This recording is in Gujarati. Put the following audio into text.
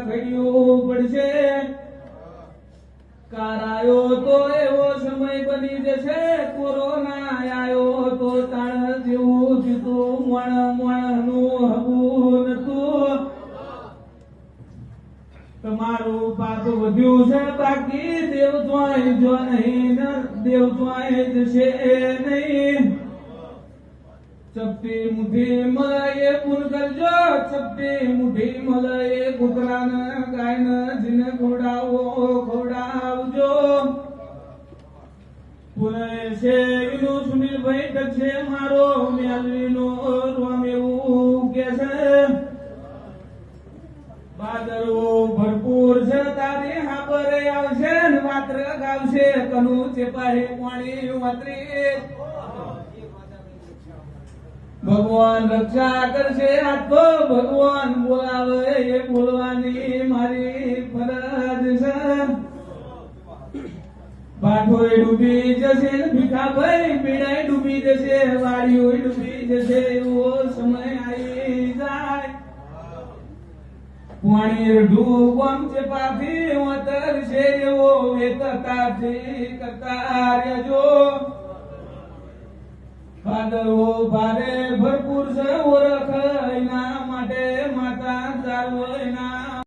ઘડ્યું પડશે કારાયો તો એવો સમય બની જશે કોરોના આયો તો તાણ જેવું જીતું મણનું હવું નતું તમારું પાપ વધ્યું છે બાકી દેવ જોઈ જો નહીં દેવ જોઈ જશે નહીં ચપટી મુઠ્ઠી મળે પૂન કરજો ચપટી મુઠ્ઠી મળે કૂતરાને ગાયને જીને ખવડાવજો પુણે છે એનું સુનિલભાઈ ટકશે મારો મેલવીનો રોમ એવું કે છે બાદરો ભરપૂર છે તારી હાબરે આવશે ને માત્ર ગાવશે કનું ચેપાહી પાણી વાતરી ભગવાન રક્ષા કરશે આ તો ભગવાન બોલાવે એ બોલવાની મારી ફરજ છે બાઠોય ડૂબી જશે ભીખાભાઈ પીડાય ડૂબી જશે વાડીઓ ડૂબી જશે એવો સમય આવી જાય પાણી ડૂબમ ચેપાથી વતર છે એવો વેતતાથી કરતા રહેજો ભાદરવો ભારે ભરપૂર છે ઓળખ એના માટે માતા ચાલવો